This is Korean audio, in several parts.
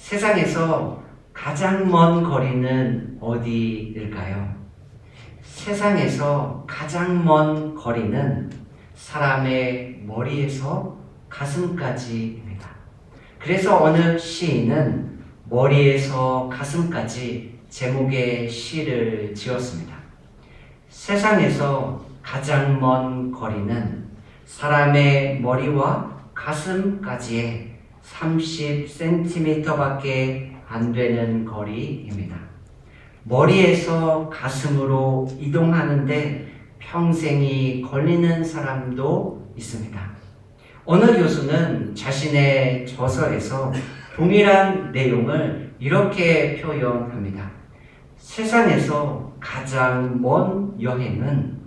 세상에서 가장 먼 거리는 어디일까요? 세상에서 가장 먼 거리는 사람의 머리에서 가슴까지입니다. 그래서 어느 시인은 머리에서 가슴까지 제목의 시를 지었습니다. 세상에서 가장 먼 거리는 사람의 머리와 가슴까지의 30cm밖에 안 되는 거리입니다. 머리에서 가슴으로 이동하는데 평생이 걸리는 사람도 있습니다. 어느 교수는 자신의 저서에서 동일한 내용을 이렇게 표현합니다. 세상에서 가장 먼 여행은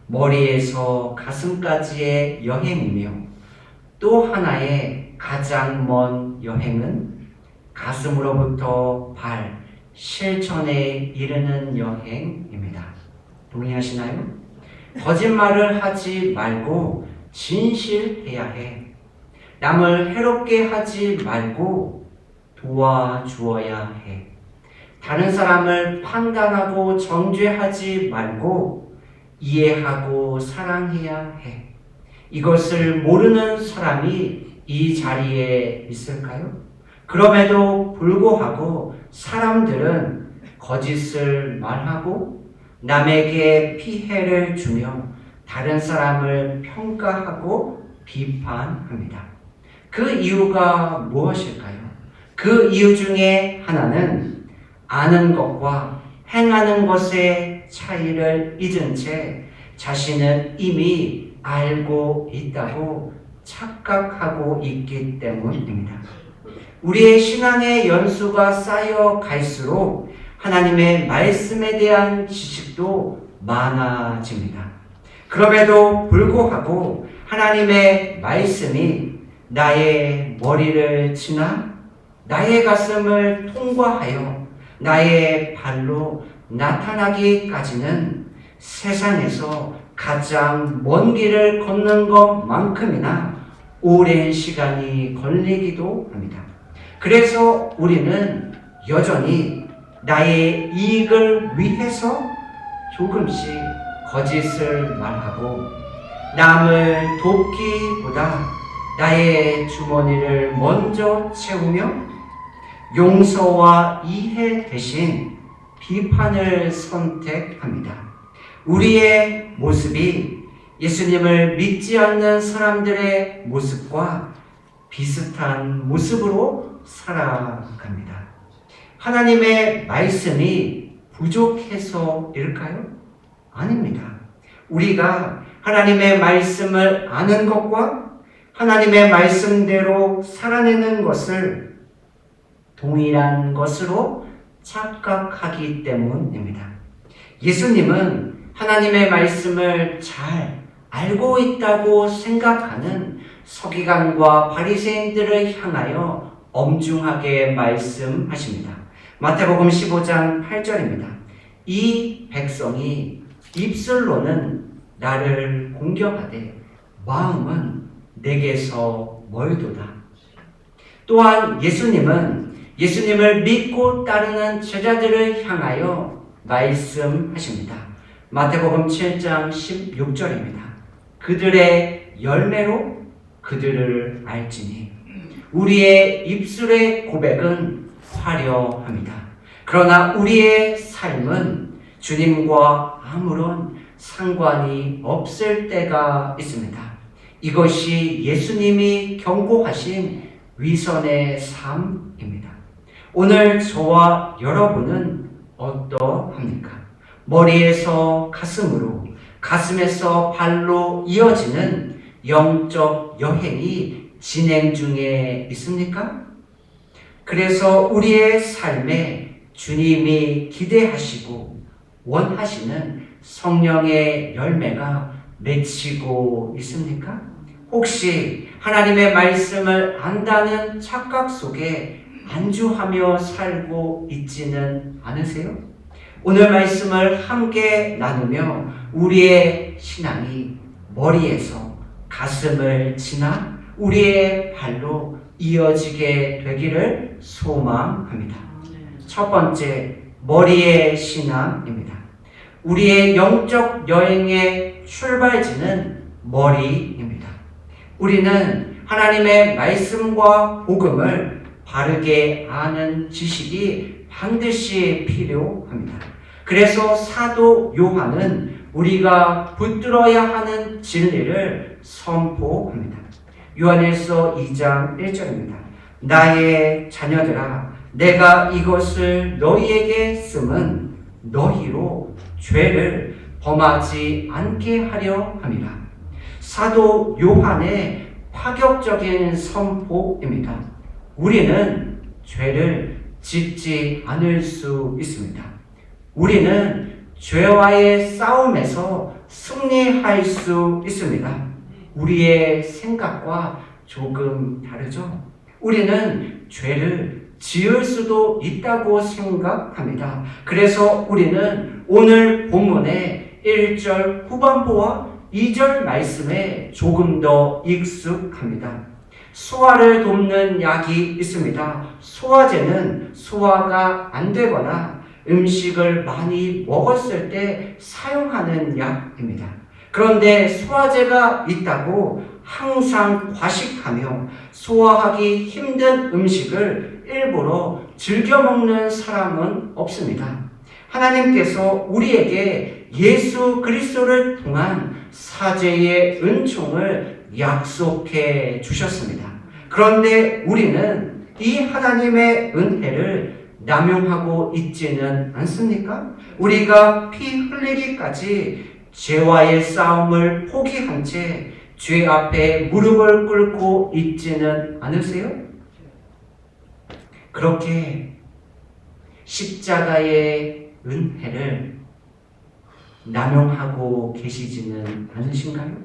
머리에서 가슴까지의 여행이며 또 하나의 가장 먼 여행은 가슴으로부터 발, 실천에 이르는 여행입니다. 동의하시나요? 거짓말을 하지 말고 진실해야 해. 남을 해롭게 하지 말고 도와주어야 해. 다른 사람을 판단하고 정죄하지 말고 이해하고 사랑해야 해. 이것을 모르는 사람이 이 자리에 있을까요? 그럼에도 불구하고 사람들은 거짓을 말하고 남에게 피해를 주며 다른 사람을 평가하고 비판합니다. 그 이유가 무엇일까요? 그 이유 중에 하나는 아는 것과 행하는 것의 차이를 잊은 채 자신은 이미 알고 있다고 착각하고 있기 때문입니다. 우리의 신앙의 연수가 쌓여 갈수록 하나님의 말씀에 대한 지식도 많아집니다. 그럼에도 불구하고 하나님의 말씀이 나의 머리를 지나 나의 가슴을 통과하여 나의 발로 나타나기까지는 세상에서 가장 먼 길을 걷는 것만큼이나 오랜 시간이 걸리기도 합니다. 그래서 우리는 여전히 나의 이익을 위해서 조금씩 거짓을 말하고 남을 돕기보다 나의 주머니를 먼저 채우며 용서와 이해 대신 비판을 선택합니다. 우리의 모습이 예수님을 믿지 않는 사람들의 모습과 비슷한 모습으로 살아갑니다. 하나님의 말씀이 부족해서일까요? 아닙니다. 우리가 하나님의 말씀을 아는 것과 하나님의 말씀대로 살아내는 것을 동일한 것으로 착각하기 때문입니다. 예수님은 하나님의 말씀을 잘 알고 있다고 생각하는 서기관과 바리새인들을 향하여 엄중하게 말씀하십니다. 마태복음 15장 8절입니다. 이 백성이 입술로는 나를 공경하되 마음은 내게서 멀도다. 또한 예수님을 믿고 따르는 제자들을 향하여 말씀하십니다. 마태복음 7장 16절입니다. 그들의 열매로 그들을 알지니 우리의 입술의 고백은 화려합니다. 그러나 우리의 삶은 주님과 아무런 상관이 없을 때가 있습니다. 이것이 예수님이 경고하신 위선의 삶입니다. 오늘 저와 여러분은 어떠합니까? 머리에서 가슴으로, 가슴에서 발로 이어지는 영적 여행이 진행 중에 있습니까? 그래서 우리의 삶에 주님이 기대하시고 원하시는 성령의 열매가 맺히고 있습니까? 혹시 하나님의 말씀을 안다는 착각 속에 안주하며 살고 있지는 않으세요? 오늘 말씀을 함께 나누며 우리의 신앙이 머리에서 가슴을 지나 우리의 발로 이어지게 되기를 소망합니다. 첫 번째, 머리의 신앙입니다. 우리의 영적 여행의 출발지는 머리입니다. 우리는 하나님의 말씀과 복음을 바르게 아는 지식이 반드시 필요합니다. 그래서 사도 요한은 우리가 붙들어야 하는 진리를 선포합니다. 요한일서 2장 1절입니다. 나의 자녀들아, 내가 이것을 너희에게 쓰면 너희로 죄를 범하지 않게 하려 함이라. 사도 요한의 파격적인 선포입니다. 우리는 죄를 짓지 않을 수 있습니다. 우리는 죄와의 싸움에서 승리할 수 있습니다. 우리의 생각과 조금 다르죠? 우리는 죄를 지을 수도 있다고 생각합니다. 그래서 우리는 오늘 본문의 1절 후반부와 2절 말씀에 조금 더 익숙합니다. 소화를 돕는 약이 있습니다. 소화제는 소화가 안 되거나 음식을 많이 먹었을 때 사용하는 약입니다. 그런데 소화제가 있다고 항상 과식하며 소화하기 힘든 음식을 일부러 즐겨 먹는 사람은 없습니다. 하나님께서 우리에게 예수 그리스도를 통한 사죄의 은총을 약속해 주셨습니다. 그런데 우리는 이 하나님의 은혜를 남용하고 있지는 않습니까? 우리가 피 흘리기까지 죄와의 싸움을 포기한 채 죄 앞에 무릎을 꿇고 있지는 않으세요? 그렇게 십자가의 은혜를 남용하고 계시지는 않으신가요?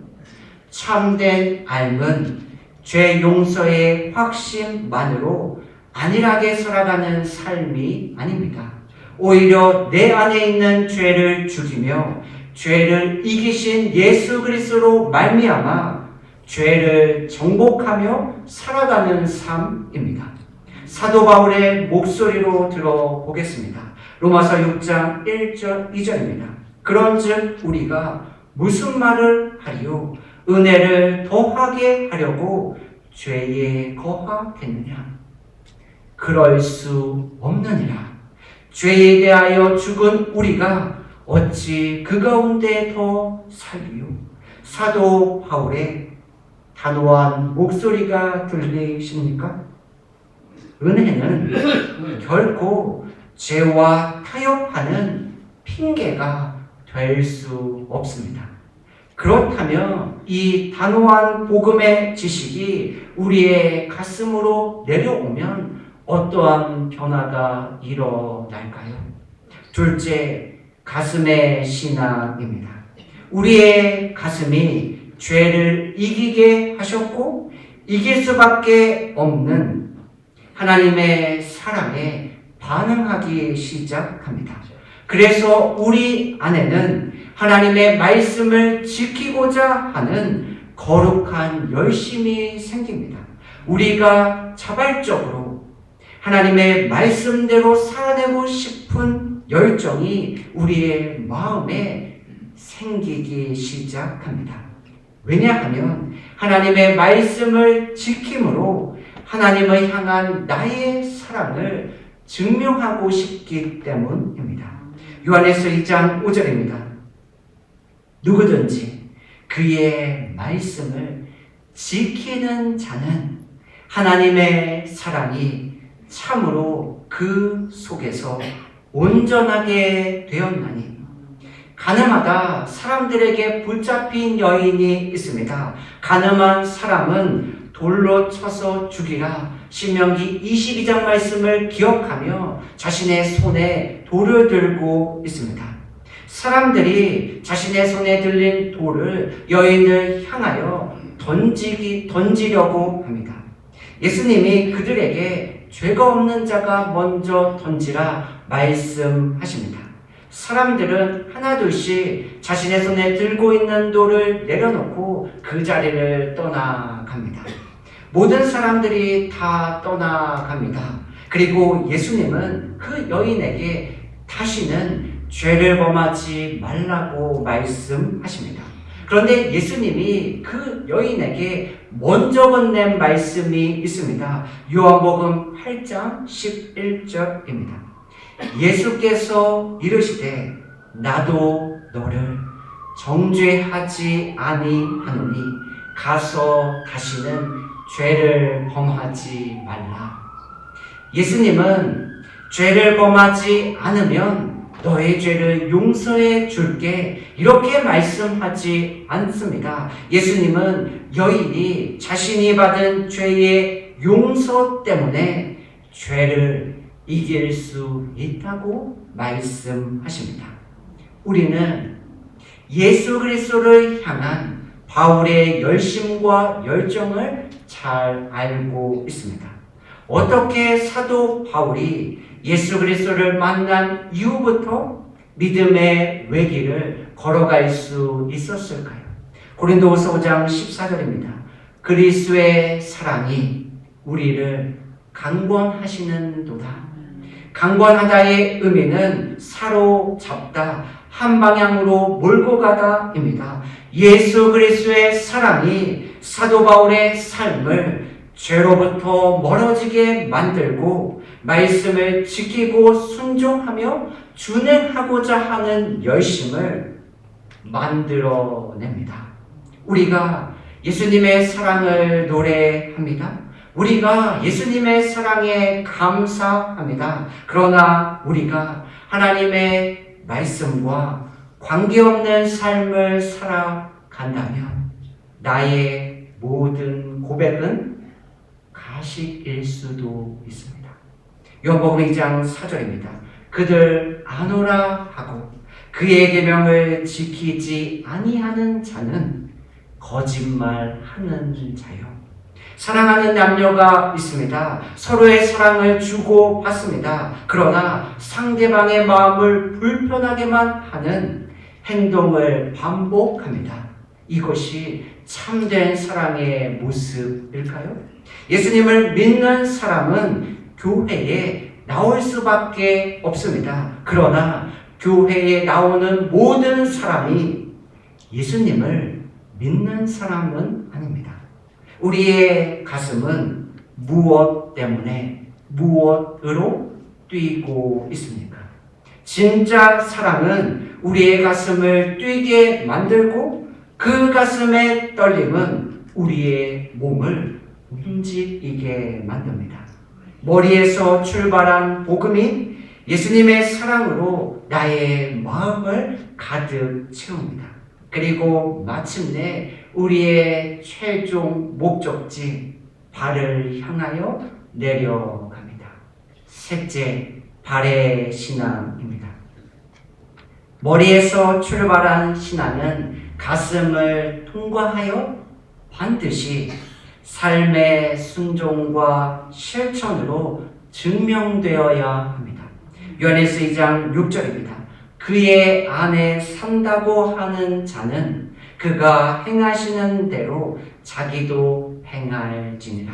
참된 삶은 죄 용서의 확신만으로 안일하게 살아가는 삶이 아닙니다. 오히려 내 안에 있는 죄를 죽이며 죄를 이기신 예수 그리스도로 말미암아 죄를 정복하며 살아가는 삶입니다. 사도 바울의 목소리로 들어보겠습니다. 로마서 6장 1절 2절입니다. 그런즉 우리가 무슨 말을 하리요? 은혜를 더하게 하려고 죄에 거하겠느냐? 그럴 수 없느니라. 죄에 대하여 죽은 우리가 어찌 그 가운데 더 살리요? 사도 바울의 단호한 목소리가 들리십니까? 은혜는 결코 죄와 타협하는 핑계가 될 수 없습니다. 그렇다면 이 단호한 복음의 지식이 우리의 가슴으로 내려오면 어떠한 변화가 일어날까요? 둘째, 가슴의 신앙입니다. 우리의 가슴이 죄를 이기게 하셨고 이길 수밖에 없는 하나님의 사랑에 반응하기 시작합니다. 그래서 우리 안에는 하나님의 말씀을 지키고자 하는 거룩한 열심이 생깁니다. 우리가 자발적으로 하나님의 말씀대로 살아내고 싶은 열정이 우리의 마음에 생기기 시작합니다. 왜냐하면 하나님의 말씀을 지킴으로 하나님을 향한 나의 사랑을 증명하고 싶기 때문입니다. 요한일서 2장 5절입니다. 누구든지 그의 말씀을 지키는 자는 하나님의 사랑이 참으로 그 속에서 온전하게 되었나니. 가늠하다 사람들에게 붙잡힌 여인이 있습니다. 가늠한 사람은 돌로 쳐서 죽이라. 신명기 22장 말씀을 기억하며 자신의 손에 돌을 들고 있습니다. 사람들이 자신의 손에 들린 돌을 여인을 향하여 던지려고 합니다. 예수님이 그들에게 죄가 없는 자가 먼저 던지라 말씀하십니다. 사람들은 하나둘씩 자신의 손에 들고 있는 돌을 내려놓고 그 자리를 떠나갑니다. 모든 사람들이 다 떠나갑니다. 그리고 예수님은 그 여인에게 다시는 죄를 범하지 말라고 말씀하십니다. 그런데 예수님이 그 여인에게 먼저 건넨 말씀이 있습니다. 요한복음 8장 11절입니다. 예수께서 이르시되 나도 너를 정죄하지 아니하노니 가서 다시는 죄를 범하지 말라. 예수님은 죄를 범하지 않으면 너의 죄를 용서해 줄게 이렇게 말씀하지 않습니다. 예수님은 여인이 자신이 받은 죄의 용서 때문에 죄를 이길 수 있다고 말씀하십니다. 우리는 예수 그리스도를 향한 바울의 열심과 열정을 잘 알고 있습니다. 어떻게 사도 바울이 예수 그리스도를 만난 이후부터 믿음의 외길을 걸어갈 수 있었을까요? 고린도후서 5장 14절입니다. 그리스도의 사랑이 우리를 강권하시는도다. 강권하다의 의미는 사로잡다, 한 방향으로 몰고 가다입니다. 예수 그리스도의 사랑이 사도 바울의 삶을 죄로부터 멀어지게 만들고 말씀을 지키고 순종하며 준행하고자 하는 열심을 만들어냅니다. 우리가 예수님의 사랑을 노래합니다. 우리가 예수님의 사랑에 감사합니다. 그러나 우리가 하나님의 말씀과 관계없는 삶을 살아간다면 나의 모든 고백은 가식일 수도 있습니다. 요한복음 2장 4절입니다. 그들 아노라 하고 그의 계명을 지키지 아니하는 자는 거짓말하는 자요. 사랑하는 남녀가 있습니다. 서로의 사랑을 주고받습니다. 그러나 상대방의 마음을 불편하게만 하는 행동을 반복합니다. 이것이 참된 사랑의 모습일까요? 예수님을 믿는 사람은 교회에 나올 수밖에 없습니다. 그러나 교회에 나오는 모든 사람이 예수님을 믿는 사람은 아닙니다. 우리의 가슴은 무엇 때문에 무엇으로 뛰고 있습니까? 진짜 사랑은 우리의 가슴을 뛰게 만들고 그 가슴의 떨림은 우리의 몸을 움직이게 만듭니다. 머리에서 출발한 복음이 예수님의 사랑으로 나의 마음을 가득 채웁니다. 그리고 마침내 우리의 최종 목적지 발을 향하여 내려갑니다. 셋째, 발의 신앙입니다. 머리에서 출발한 신앙은 가슴을 통과하여 반드시 삶의 순종과 실천으로 증명되어야 합니다. 요한일서 2장 6절입니다. 그의 안에 산다고 하는 자는 그가 행하시는 대로 자기도 행할지니라.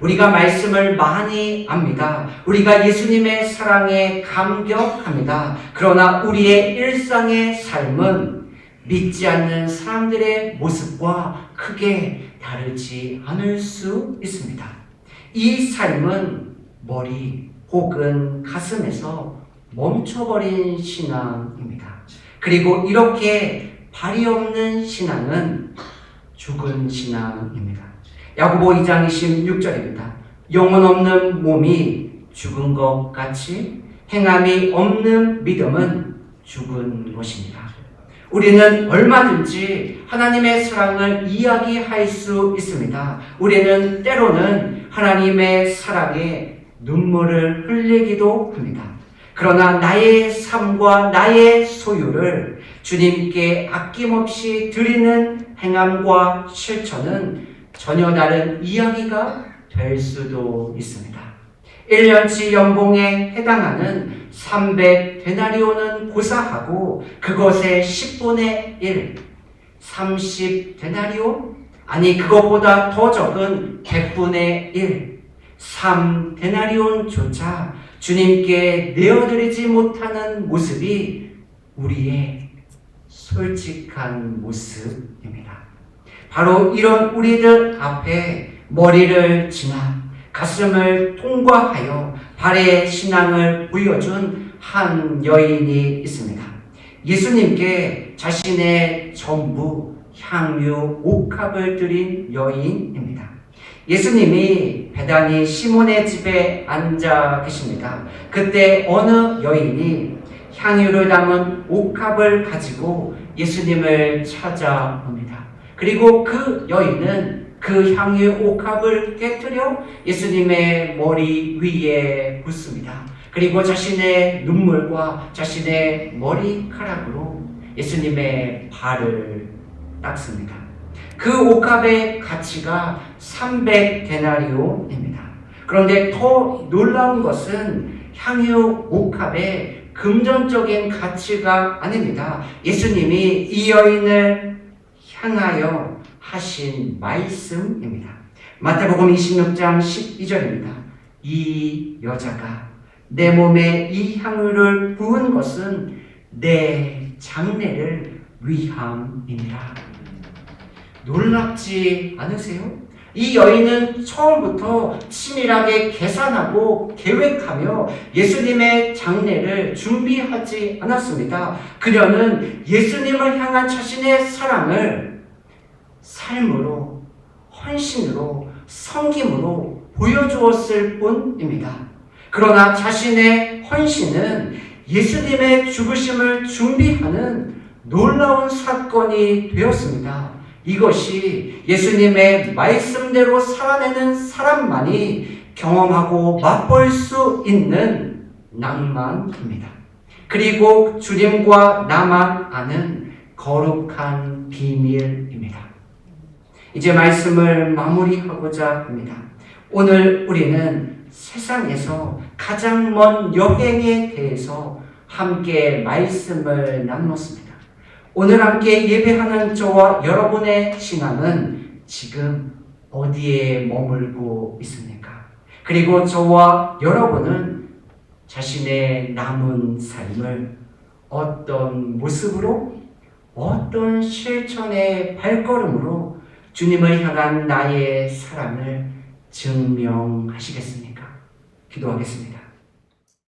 우리가 말씀을 많이 압니다. 우리가 예수님의 사랑에 감격합니다. 그러나 우리의 일상의 삶은 믿지 않는 사람들의 모습과 크게 다르지 않을 수 있습니다. 이 삶은 머리 혹은 가슴에서 멈춰버린 신앙입니다. 그리고 이렇게 발이 없는 신앙은 죽은 신앙입니다. 야고보 2장 26절입니다. 영혼 없는 몸이 죽은 것 같이 행함이 없는 믿음은 죽은 것입니다. 우리는 얼마든지 하나님의 사랑을 이야기할 수 있습니다. 우리는 때로는 하나님의 사랑에 눈물을 흘리기도 합니다. 그러나 나의 삶과 나의 소유를 주님께 아낌없이 드리는 행함과 실천은 전혀 다른 이야기가 될 수도 있습니다. 1년치 연봉에 해당하는 300데나리온은 고사하고 그것의 10분의 1, 30데나리온, 아니 그것보다 더 적은 100분의 1, 3데나리온조차 주님께 내어드리지 못하는 모습이 우리의 솔직한 모습입니다. 바로 이런 우리들 앞에 머리를 지나 가슴을 통과하여 발에 신앙을 보여준 한 여인이 있습니다. 예수님께 자신의 전부 향유 옥합을 드린 여인입니다. 예수님이 베다니 시몬의 집에 앉아 계십니다. 그때 어느 여인이 향유를 담은 옥합을 가지고 예수님을 찾아옵니다. 그리고 그 여인은 그 향유 옥합을 깨뜨려 예수님의 머리 위에 붓습니다. 그리고 자신의 눈물과 자신의 머리카락으로 예수님의 발을 닦습니다. 그 옥합의 가치가 300데나리온입니다. 그런데 더 놀라운 것은 향유 옥합의 금전적인 가치가 아닙니다. 예수님이 이 여인을 향하여 하신 말씀입니다. 마태복음 26장 12절입니다. 이 여자가 내 몸에 이 향유를 부은 것은 내 장례를 위함이니라. 놀랍지 않으세요? 이 여인은 처음부터 치밀하게 계산하고 계획하며 예수님의 장례를 준비하지 않았습니다. 그녀는 예수님을 향한 자신의 사랑을 삶으로, 헌신으로, 섬김으로 보여주었을 뿐입니다. 그러나 자신의 헌신은 예수님의 죽으심을 준비하는 놀라운 사건이 되었습니다. 이것이 예수님의 말씀대로 살아내는 사람만이 경험하고 맛볼 수 있는 낭만입니다. 그리고 주님과 나만 아는 거룩한 비밀입니다. 이제 말씀을 마무리하고자 합니다. 오늘 우리는 세상에서 가장 먼 여행에 대해서 함께 말씀을 나누었습니다. 오늘 함께 예배하는 저와 여러분의 신앙은 지금 어디에 머물고 있습니까? 그리고 저와 여러분은 자신의 남은 삶을 어떤 모습으로, 어떤 실천의 발걸음으로 주님을 향한 나의 사랑을 증명하시겠습니까? 기도하겠습니다.